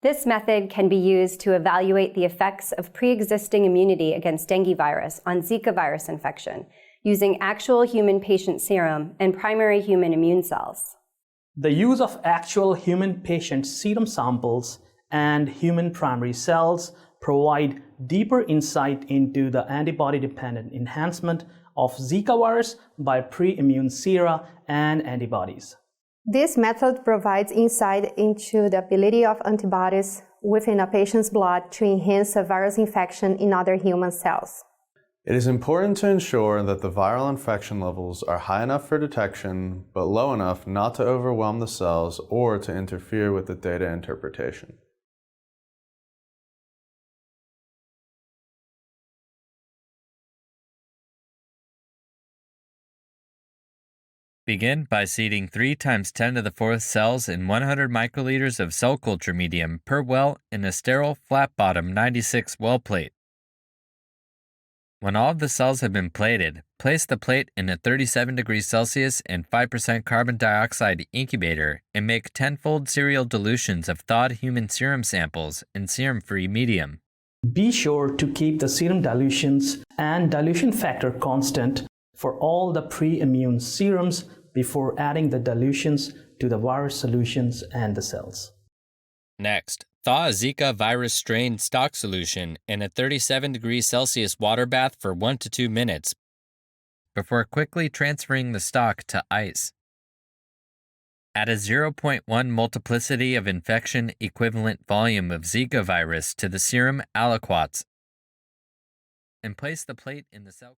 This method can be used to evaluate the effects of pre-existing immunity against dengue virus on Zika virus infection, using actual human patient serum and primary human immune cells. The use of actual human patient serum samples and human primary cells provide deeper insight into the antibody-dependent enhancement of Zika virus by pre-immune sera and antibodies. This method provides insight into the ability of antibodies within a patient's blood to enhance a virus infection in other human cells. It is important to ensure that the viral infection levels are high enough for detection, but low enough not to overwhelm the cells or to interfere with the data interpretation. Begin by seeding 3 × 10⁴ cells in 100 microliters of cell culture medium per well in a sterile, flat-bottom 96 well plate. When all of the cells have been plated, place the plate in a 37°C and 5% carbon dioxide incubator and make 10-fold serial dilutions of thawed human serum samples in serum-free medium. Be sure to keep the serum dilutions and dilution factor constant for all the pre-immune serums before adding the dilutions to the virus solutions and the cells. Next, thaw a Zika virus strain stock solution in a 37°C water bath for 1 to 2 minutes before quickly transferring the stock to ice. Add a 0.1 multiplicity of infection equivalent volume of Zika virus to the serum aliquots and place the plate in the cell.